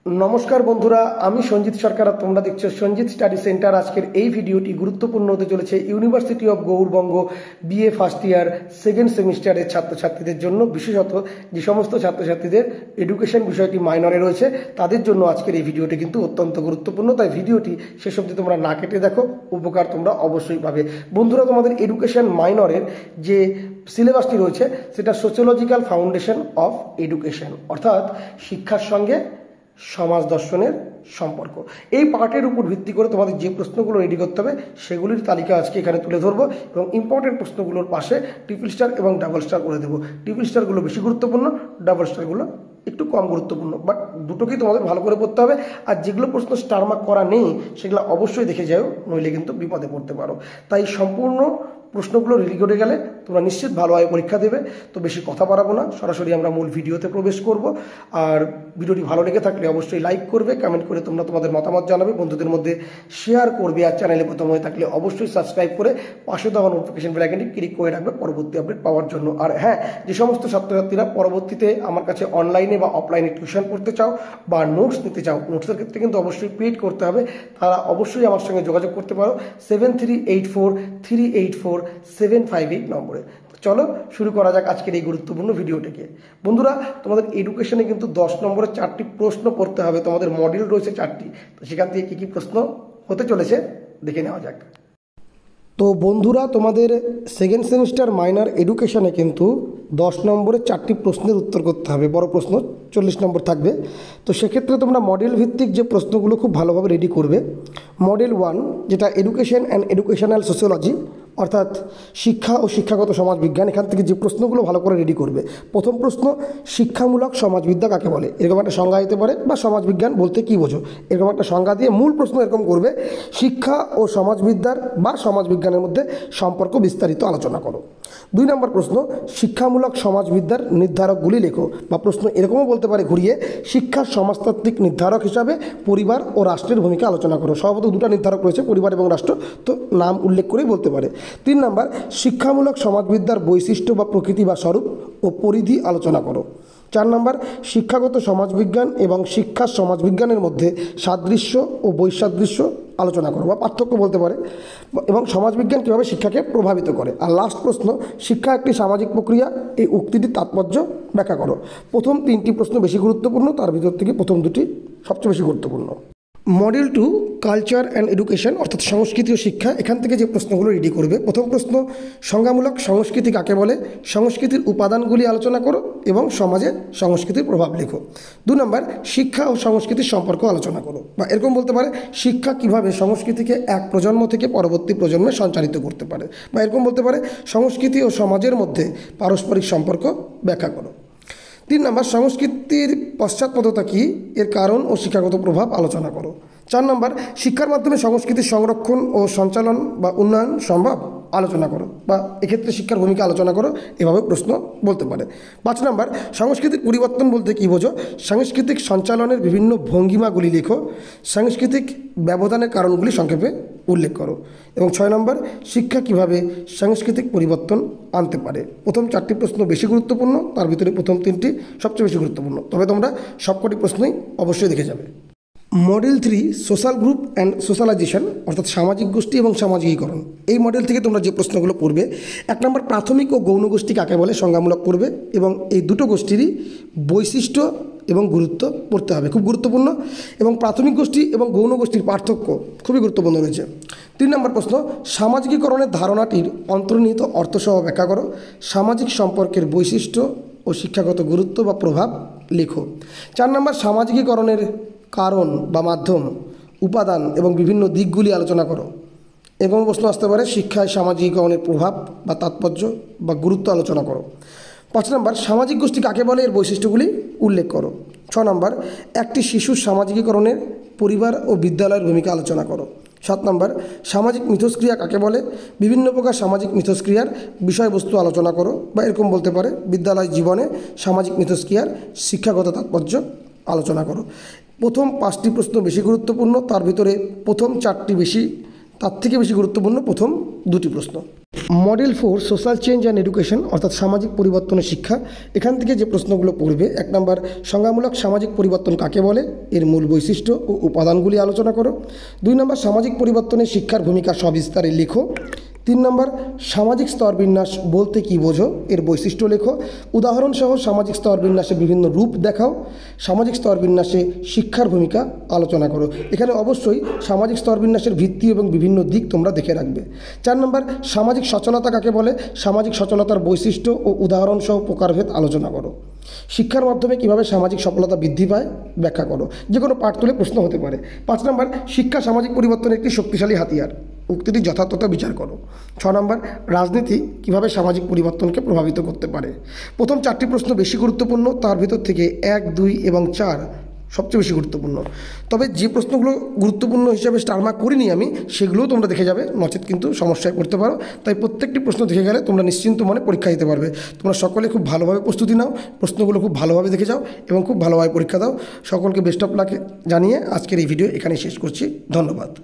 नमस्कार बंधुरा आमी सञ्जित सरकार और तुम्हारा देखছো सञ्जित स्टाडी सेंटर। आजकेर এই ভিডিওটি গুরুত্বপূর্ণ হতে চলেছে university of Gour Banga BA first year second সেমিস্টারের ছাত্রছাত্রীদের জন্য, বিশেষত যে সমস্ত ছাত্রছাত্রীদের এডুকেশন বিষয়টি মাইনরে রয়েছে তাদের জন্য আজকের এই ভিডিওটি কিন্তু অত্যন্ত গুরুত্বপূর্ণ। তাই ভিডিওটি শেষ অবধি তোমরা না কেটে দেখো, উপকার তোমরা অবশ্যই পাবে। বন্ধুরা, তোমাদের এডুকেশন মাইনরের যে সিলেবাসটি রয়েছে সেটা সোশিওলজিক্যাল ফাউন্ডেশন অফ এডুকেশন, অর্থাৎ শিক্ষার সঙ্গে সমাজ দর্শনের সম্পর্ক। এই পার্টের উপর ভিত্তি করে তোমাদের যে প্রশ্নগুলো রেডি করতে হবে সেগুলির তালিকা আজকে এখানে তুলে ধরবো এবং ইম্পর্টেন্ট প্রশ্নগুলোর পাশে ট্রিপল স্টার এবং ডাবল স্টার করে দেবো। ট্রিপল স্টারগুলো বেশি গুরুত্বপূর্ণ, ডাবল স্টারগুলো একটু কম গুরুত্বপূর্ণ, বাট দুটোকেই তোমাদের ভালো করে পড়তে হবে। আর যেগুলো প্রশ্ন স্টার মার্ক করা নেই সেগুলো অবশ্যই দেখে যাও, নইলে কিন্তু বিপদে পড়তে পারো। তাই সম্পূর্ণ প্রশ্নগুলো রেডি করে গেলে তোমরা নিশ্চিত ভালোভাবে পরীক্ষা দেবে। তো বেশি কথা বাড়াবো না, সরাসরি আমরা মূল ভিডিওতে প্রবেশ করব। আর ভিডিওটি ভালো লেগে থাকলে অবশ্যই লাইক করবে, কমেন্ট করে তোমরা তোমাদের মতামত জানাবে, বন্ধুদের মধ্যে শেয়ার করবে। আর চ্যানেলে প্রথম হয়ে থাকলে অবশ্যই সাবস্ক্রাইব করে পাশে দেওয়া নোটিফিকেশন বেল আইকনটি ক্লিক করে রাখবে পরবর্তী আপডেট পাওয়ার জন্য। আর হ্যাঁ, যে সমস্ত ছাত্রছাত্রীরা পরবর্তীতে আমার কাছে অনলাইনে বা অফলাইনে টিউশন পড়তে চাও বা নোটস নিতে চাও, নোটসের ক্ষেত্রে কিন্তু অবশ্যই পেড করতে হবে, তারা অবশ্যই আমার সঙ্গে যোগাযোগ করতে পারো 7384384758 নম্বরে। চলো শুরু করা যাক আজকের এই গুরুত্বপূর্ণ ভিডিওটিকে। বন্ধুরা, তোমাদের এডুকেশনে কিন্তু 10 নম্বরের 4টি প্রশ্ন পড়তে হবে। তোমাদের মডেল রয়েছে 4টি, তো সেখান থেকে কী কী প্রশ্ন হতে চলেছে দেখে নেওয়া যাক। তো বন্ধুরা, তোমাদের সেকেন্ড সেমিস্টার মাইনর এডুকেশনে কিন্তু 10 নম্বরের 4টি প্রশ্নের উত্তর করতে হবে। বড় প্রশ্ন 40 নম্বর থাকবে। তো সেক্ষেত্রে তোমরা মডেল ভিত্তিক যে প্রশ্নগুলো খুব ভালোভাবে রেডি করবে। মডেল 1 যেটা এডুকেশন অ্যান্ড এডুকেশনাল সোশিওলজি, অর্থাৎ শিক্ষা ও শিক্ষাগত সমাজবিজ্ঞান, এখান থেকে যে প্রশ্নগুলো ভালো করে রেডি করবে। প্রথম প্রশ্ন, শিক্ষামূলক সমাজবিদ্যা কাকে বলে? এরকম একটা সংজ্ঞা দিতে পারে, বা সমাজবিজ্ঞান বলতে কী বোঝো, এরকম একটা সংজ্ঞা দিয়ে মূল প্রশ্ন এরকম করবে, শিক্ষা ও সমাজবিদ্যার বা সমাজবিজ্ঞানের মধ্যে সম্পর্ক বিস্তারিত আলোচনা করো। 2 নম্বর প্রশ্ন, শিক্ষামূলক সমাজবিদ্যার নির্ধারকগুলি লেখো, বা প্রশ্ন এরকমও বলতে পারে ঘুরিয়ে, শিক্ষার সমাজতাত্ত্বিক নির্ধারক হিসাবে পরিবার ও রাষ্ট্রের ভূমিকা আলোচনা করো। স্বভাবত 2টা নির্ধারক রয়েছে, পরিবার এবং রাষ্ট্র, তো নাম উল্লেখ করেই বলতে পারে। 3 নম্বর, শিক্ষামূলক সমাজবিদ্যার বৈশিষ্ট্য বা প্রকৃতি বা স্বরূপ ও পরিধি আলোচনা করো। 4 নম্বর, শিক্ষাগত সমাজবিজ্ঞান এবং শিক্ষার সমাজবিজ্ঞানের মধ্যে সাদৃশ্য ও বৈসাদৃশ্য আলোচনা করো, বা পার্থক্য বলতে পারে, এবং সমাজবিজ্ঞান কীভাবে শিক্ষাকে প্রভাবিত করে। আর লাস্ট প্রশ্ন, শিক্ষা একটি সামাজিক প্রক্রিয়া, এই উক্তিটির তাৎপর্য ব্যাখ্যা করো। প্রথম 3টি প্রশ্ন বেশি গুরুত্বপূর্ণ, তার ভিতর থেকে প্রথম 2টি সবচেয়ে বেশি গুরুত্বপূর্ণ। মডেল 2 কালচার অ্যান্ড এডুকেশন, অর্থাৎ সংস্কৃতি ও শিক্ষা, এখান থেকে যে প্রশ্নগুলো রেডি করবে। প্রথম প্রশ্ন, সংজ্ঞামূলক সংস্কৃতি কাকে বলে? সংস্কৃতির উপাদানগুলি আলোচনা করো এবং সমাজে সংস্কৃতির প্রভাব লেখো। 2 নম্বর, শিক্ষা ও সংস্কৃতির সম্পর্ক আলোচনা করো, বা এরকম বলতে পারে, শিক্ষা কিভাবে সংস্কৃতিকে এক প্রজন্ম থেকে পরবর্তী প্রজন্মে সঞ্চারিত করতে পারে, বা এরকম বলতে পারে, সংস্কৃতি ও সমাজের মধ্যে পারস্পরিক সম্পর্ক ব্যাখ্যা করো। 3 নম্বর, সংস্কৃতির পশ্চাৎপদতা কী, এর কারণ ও শিক্ষাগত প্রভাব আলোচনা করো। 4 নম্বর, শিক্ষার মাধ্যমে সংস্কৃতির সংরক্ষণ ও সঞ্চালন বা উন্নয়ন সম্ভব আলোচনা করো, বা এক্ষেত্রে শিক্ষার ভূমিকা আলোচনা করো, এভাবে প্রশ্ন বলতে পারে। 5 নম্বর, সাংস্কৃতিক পরিবর্তন বলতে কী বোঝো? সাংস্কৃতিক সঞ্চালনের বিভিন্ন ভঙ্গিমাগুলি লেখো, সাংস্কৃতিক ব্যবধানের কারণগুলি সংক্ষেপে উল্লেখ করো। এবং 6 নম্বর, শিক্ষা কিভাবে সাংস্কৃতিক পরিবর্তন আনতে পারে। প্রথম 4টি প্রশ্ন বেশি গুরুত্বপূর্ণ, তার ভিতরে প্রথম 3টি সবচেয়ে বেশি গুরুত্বপূর্ণ, তবে তোমরা সবকটি প্রশ্নই অবশ্যই দেখে যাবে। Model 3 social group and socialisation, অর্থাৎ সামাজিক গোষ্ঠী এবং সামাজিকীকরণ, এই মডেল থেকে তোমরা যে প্রশ্নগুলো পড়বে। 1 নম্বর, প্রাথমিক ও গৌণ গোষ্ঠী কাকে বলে সংজ্ঞামূলক করবে, এবং এই দুটো গোষ্ঠীরই বৈশিষ্ট্য এবং গুরুত্ব পড়তে হবে, খুব গুরুত্বপূর্ণ। এবং প্রাথমিক গোষ্ঠী এবং গৌণ গোষ্ঠীর পার্থক্য খুবই গুরুত্বপূর্ণ রয়েছে। 3 নম্বর প্রশ্ন, সামাজিকীকরণের ধারণাটির অন্তর্নিহিত অর্থসহ ব্যাখ্যা করো, সামাজিক সম্পর্কের বৈশিষ্ট্য ও শিক্ষাগত গুরুত্ব বা প্রভাব লেখো। 4 নম্বর, সামাজিকীকরণের কারণ বা মাধ্যম, উপাদান এবং বিভিন্ন দিকগুলি আলোচনা করো। এবং প্রশ্ন আসতে পারে, শিক্ষায় সামাজিকীকরণের প্রভাব বা তাৎপর্য বা গুরুত্ব আলোচনা করো। 5 নম্বর, সামাজিক গোষ্ঠী কাকে বলে, এর বৈশিষ্ট্যগুলি উল্লেখ করো। 6 নম্বর, একটি শিশুর সামাজিকীকরণের পরিবার ও বিদ্যালয়ের ভূমিকা আলোচনা করো। 7 নম্বর, সামাজিক মিথস্ক্রিয়া কাকে বলে, বিভিন্ন প্রকার সামাজিক মিথস্ক্রিয়ার বিষয়বস্তু আলোচনা করো, বা এরকম বলতে পারে, বিদ্যালয় জীবনে সামাজিক মিথস্ক্রিয়ার শিক্ষাগত তাৎপর্য আলোচনা করো। প্রথম 5টি প্রশ্ন বেশি গুরুত্বপূর্ণ, তার ভিতরে প্রথম 4টি বেশি, তার থেকে বেশি গুরুত্বপূর্ণ প্রথম 2টি প্রশ্ন। Model 4 social change and education অর্থাৎ সামাজিক পরিবর্তনের শিক্ষা। এখান থেকে যে প্রশ্নগুলো পড়বে, 1 নম্বর সংজ্ঞামূলক সামাজিক পরিবর্তন কাকে বলে, এর মূল বৈশিষ্ট্য ও উপাদানগুলি আলোচনা করো। 2 নম্বর সামাজিক পরিবর্তনে শিক্ষার ভূমিকা সবিস্তারে লেখো। 3 নম্বর সামাজিক স্তরবিন্যাস বলতে কী বোঝো, এর বৈশিষ্ট্য লেখো। উদাহরণসহ সামাজিক স্তরবিন্যাসে বিভিন্ন রূপ দেখাও। সামাজিক স্তরবিন্যাসে শিক্ষার ভূমিকা আলোচনা করো। এখানে অবশ্যই সামাজিক স্তরবিন্যাসের ভিত্তি এবং বিভিন্ন দিক তোমরা দেখে রাখবে। 4 নম্বর সামাজিক সচলতা কাকে বলে, সামাজিক সচলতার বৈশিষ্ট্য ও উদাহরণসহ প্রকারভেদ আলোচনা করো। শিক্ষার মাধ্যমে কীভাবে সামাজিক সফলতা বৃদ্ধি পায় ব্যাখ্যা করো। যে কোনো পাঠ তুলে প্রশ্ন হতে পারে। 5 নম্বর শিক্ষা সামাজিক পরিবর্তনের একটি শক্তিশালী হাতিয়ার, উক্তিটি যথার্থতা বিচার করো। 6 নম্বর রাজনীতি কীভাবে সামাজিক পরিবর্তনকে প্রভাবিত করতে পারে। প্রথম 4টি প্রশ্ন বেশি গুরুত্বপূর্ণ, তার ভিতর থেকে 1, 2 এবং 4 সবচেয়ে বেশি গুরুত্বপূর্ণ। তবে যে প্রশ্নগুলো গুরুত্বপূর্ণ হিসাবে স্টার মার্ক করিনি আমি, সেগুলোও তোমরা দেখে যাবে, নচেত কিন্তু সমস্যায় পড়তে পারো। তাই প্রত্যেকটি প্রশ্ন দেখে গেলে তোমরা নিশ্চিন্ত মনে পরীক্ষা দিতে পারবে। তোমরা সকলে খুব ভালোভাবে প্রস্তুতি নাও, প্রশ্নগুলো খুব ভালোভাবে দেখে যাও এবং খুব ভালোভাবে পরীক্ষা দাও। সকলকে বেস্ট অফ লাক জানিয়ে আজকের এই ভিডিও এখানেই শেষ করছি। ধন্যবাদ।